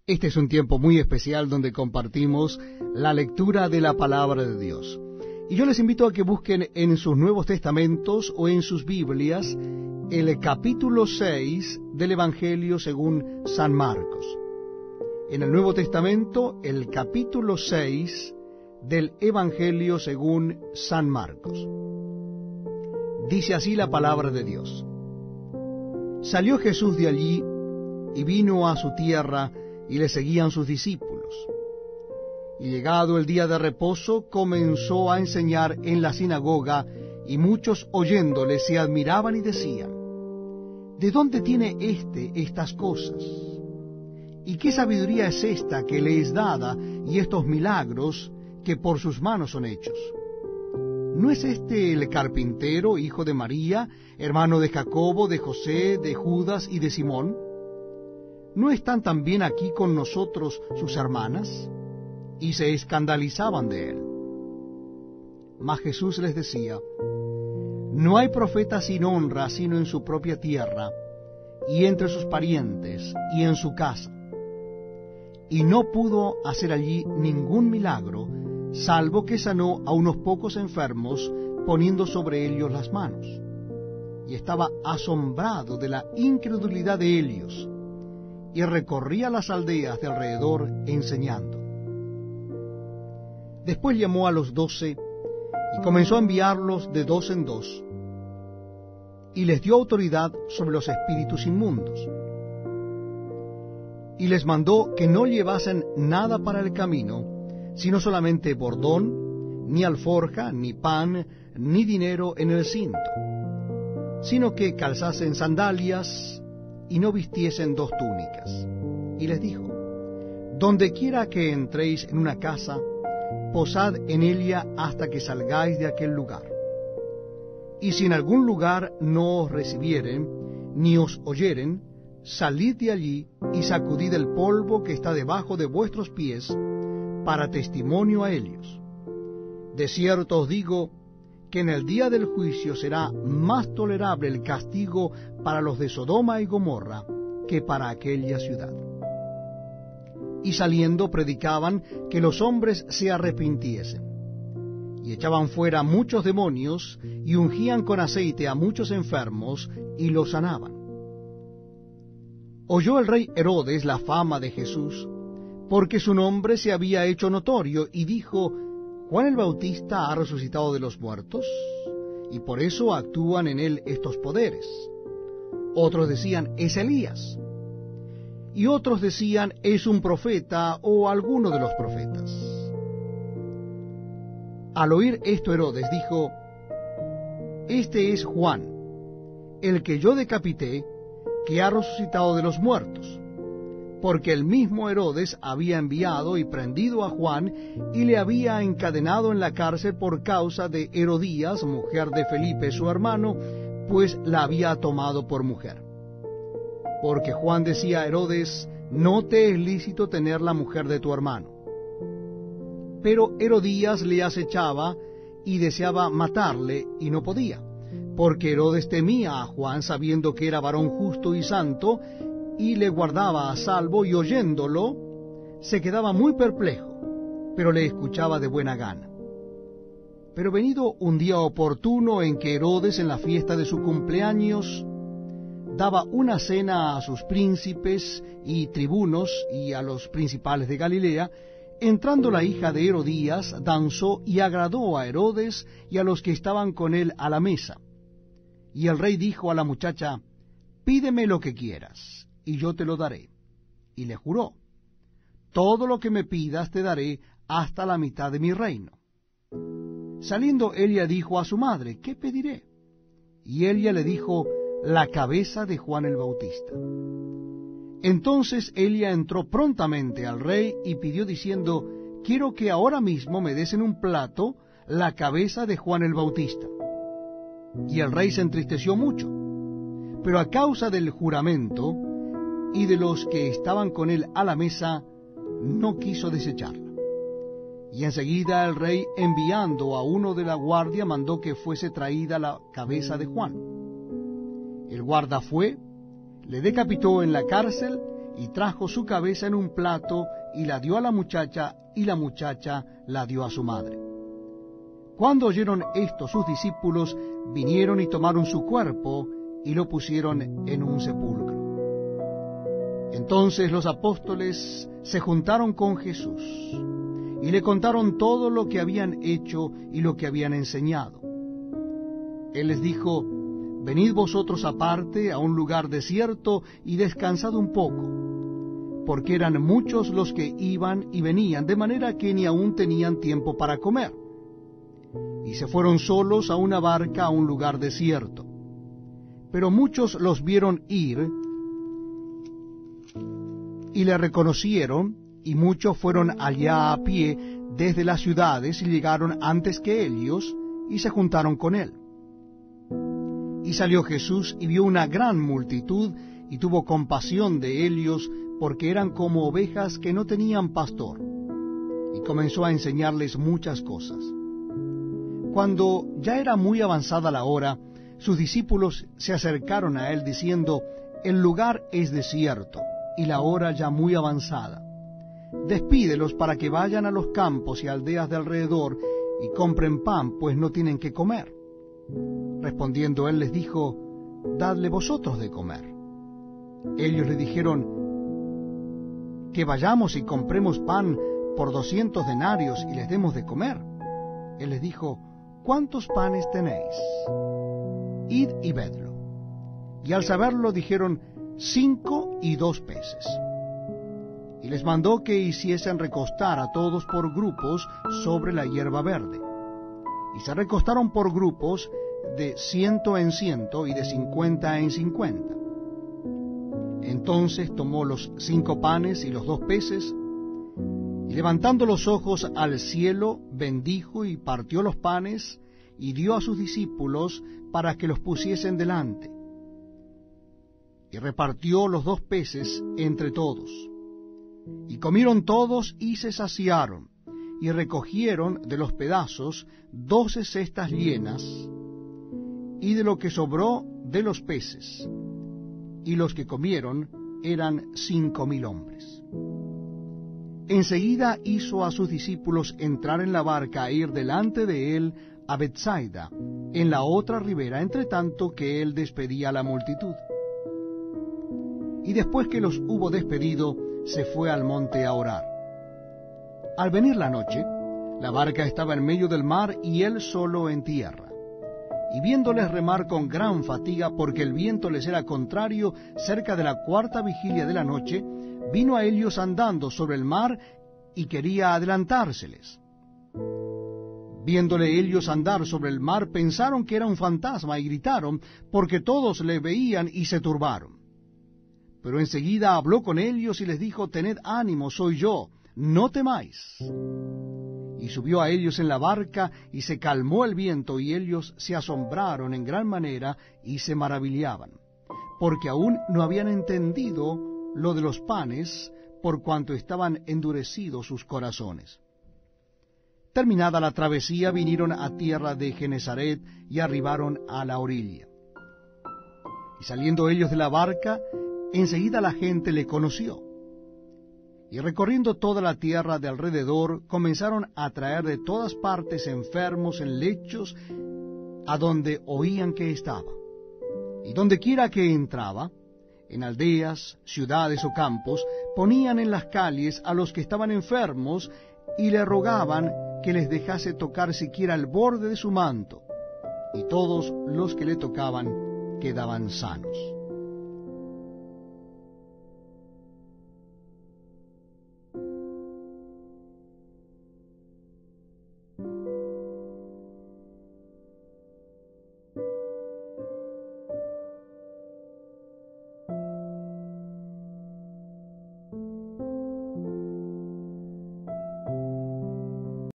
Este es un tiempo muy especial donde compartimos la lectura de la palabra de Dios. Y yo les invito a que busquen en sus Nuevos Testamentos o en sus Biblias el capítulo 6 del Evangelio según San Marcos. En el Nuevo Testamento, el capítulo 6 del Evangelio según San Marcos. Dice así la palabra de Dios. Salió Jesús de allí y vino a su tierra, y le seguían sus discípulos. Y llegado el día de reposo, comenzó a enseñar en la sinagoga, y muchos oyéndole se admiraban y decían: ¿de dónde tiene estas cosas? ¿Y qué sabiduría es esta que le es dada, y estos milagros que por sus manos son hechos? ¿No es este el carpintero, hijo de María, hermano de Jacobo, de José, de Judas y de Simón? ¿No están también aquí con nosotros sus hermanas? Y se escandalizaban de él. Mas Jesús les decía: no hay profeta sin honra sino en su propia tierra, y entre sus parientes, y en su casa. Y no pudo hacer allí ningún milagro, salvo que sanó a unos pocos enfermos, poniendo sobre ellos las manos. Y estaba asombrado de la incredulidad de ellos, y recorría las aldeas de alrededor enseñando. Después llamó a los 12, y comenzó a enviarlos de 2 en 2, y les dio autoridad sobre los espíritus inmundos. Y les mandó que no llevasen nada para el camino, sino solamente bordón, ni alforja, ni pan, ni dinero en el cinto, sino que calzasen sandalias, y no vistiesen 2 túnicas. Y les dijo: donde quiera que entréis en una casa, posad en ella hasta que salgáis de aquel lugar. Y si en algún lugar no os recibieren, ni os oyeren, salid de allí y sacudid el polvo que está debajo de vuestros pies, para testimonio a ellos. De cierto os digo, que en el día del juicio será más tolerable el castigo para los de Sodoma y Gomorra que para aquella ciudad. Y saliendo predicaban que los hombres se arrepintiesen. Y echaban fuera muchos demonios, y ungían con aceite a muchos enfermos, y los sanaban. Oyó el rey Herodes la fama de Jesús, porque su nombre se había hecho notorio, y dijo: ¿Juan el Bautista ha resucitado de los muertos? Y por eso actúan en él estos poderes. Otros decían: es Elías. Y otros decían: es un profeta o alguno de los profetas. Al oír esto Herodes dijo: este es Juan, el que yo decapité, que ha resucitado de los muertos. Porque el mismo Herodes había enviado y prendido a Juan, y le había encadenado en la cárcel por causa de Herodías, mujer de Felipe su hermano, pues la había tomado por mujer. Porque Juan decía a Herodes: no te es lícito tener la mujer de tu hermano. Pero Herodías le acechaba y deseaba matarle, y no podía, porque Herodes temía a Juan, sabiendo que era varón justo y santo, y le guardaba a salvo, y oyéndolo se quedaba muy perplejo, pero le escuchaba de buena gana. Pero venido un día oportuno en que Herodes, en la fiesta de su cumpleaños, daba una cena a sus príncipes y tribunos y a los principales de Galilea, entrando la hija de Herodías, danzó y agradó a Herodes y a los que estaban con él a la mesa. Y el rey dijo a la muchacha: pídeme lo que quieras, y yo te lo daré. Y le juró: todo lo que me pidas te daré, hasta la mitad de mi reino. Saliendo ella dijo a su madre: ¿qué pediré? Y ella le dijo: la cabeza de Juan el Bautista. Entonces ella entró prontamente al rey y pidió diciendo: quiero que ahora mismo me des en un plato la cabeza de Juan el Bautista. Y el rey se entristeció mucho, pero a causa del juramento y de los que estaban con él a la mesa, no quiso desecharla. Y enseguida el rey, enviando a uno de la guardia, mandó que fuese traída la cabeza de Juan. El guarda fue, le decapitó en la cárcel y trajo su cabeza en un plato, y la dio a la muchacha, y la muchacha la dio a su madre. Cuando oyeron esto sus discípulos, vinieron y tomaron su cuerpo, y lo pusieron en un sepulcro. Entonces los apóstoles se juntaron con Jesús, y le contaron todo lo que habían hecho y lo que habían enseñado. Él les dijo: venid vosotros aparte a un lugar desierto y descansad un poco, porque eran muchos los que iban y venían, de manera que ni aún tenían tiempo para comer. Y se fueron solos a una barca a un lugar desierto. Pero muchos los vieron ir y le reconocieron, y muchos fueron allá a pie desde las ciudades y llegaron antes que ellos y se juntaron con él. Y salió Jesús y vio una gran multitud y tuvo compasión de ellos, porque eran como ovejas que no tenían pastor, y comenzó a enseñarles muchas cosas. Cuando ya era muy avanzada la hora, sus discípulos se acercaron a él diciendo: el lugar es desierto y la hora ya muy avanzada. Despídelos para que vayan a los campos y aldeas de alrededor y compren pan, pues no tienen que comer. Respondiendo él les dijo: dadle vosotros de comer. Ellos le dijeron: que vayamos y compremos pan por 200 denarios y les demos de comer. Él les dijo: ¿cuántos panes tenéis? Id y vedlo. Y al saberlo dijeron: 5 y 2 peces. Y les mandó que hiciesen recostar a todos por grupos sobre la hierba verde. Y se recostaron por grupos de 100 en 100 y de 50 en 50. Entonces tomó los 5 panes y los 2 peces, y levantando los ojos al cielo, bendijo y partió los panes, y dio a sus discípulos para que los pusiesen delante. Y repartió los 2 peces entre todos. Y comieron todos y se saciaron, y recogieron de los pedazos 12 cestas llenas, y de lo que sobró de los peces, y los que comieron eran 5,000 hombres. Enseguida hizo a sus discípulos entrar en la barca e ir delante de él a Betsaida, en la otra ribera, entre tanto que él despedía a la multitud. Y después que los hubo despedido, se fue al monte a orar. Al venir la noche, la barca estaba en medio del mar y él solo en tierra. Y viéndoles remar con gran fatiga, porque el viento les era contrario, cerca de la 4ª vigilia de la noche, vino a ellos andando sobre el mar y quería adelantárseles. Viéndole ellos andar sobre el mar, pensaron que era un fantasma y gritaron, porque todos le veían y se turbaron. Pero enseguida habló con ellos y les dijo: tened ánimo, soy yo, no temáis. Y subió a ellos en la barca, y se calmó el viento, y ellos se asombraron en gran manera, y se maravillaban, porque aún no habían entendido lo de los panes, por cuanto estaban endurecidos sus corazones. Terminada la travesía, vinieron a tierra de Genesaret, y arribaron a la orilla. Y saliendo ellos de la barca, enseguida la gente le conoció. Y recorriendo toda la tierra de alrededor, comenzaron a traer de todas partes enfermos en lechos, a donde oían que estaba. Y donde quiera que entraba, en aldeas, ciudades o campos, ponían en las calles a los que estaban enfermos, y le rogaban que les dejase tocar siquiera el borde de su manto. Y todos los que le tocaban quedaban sanos.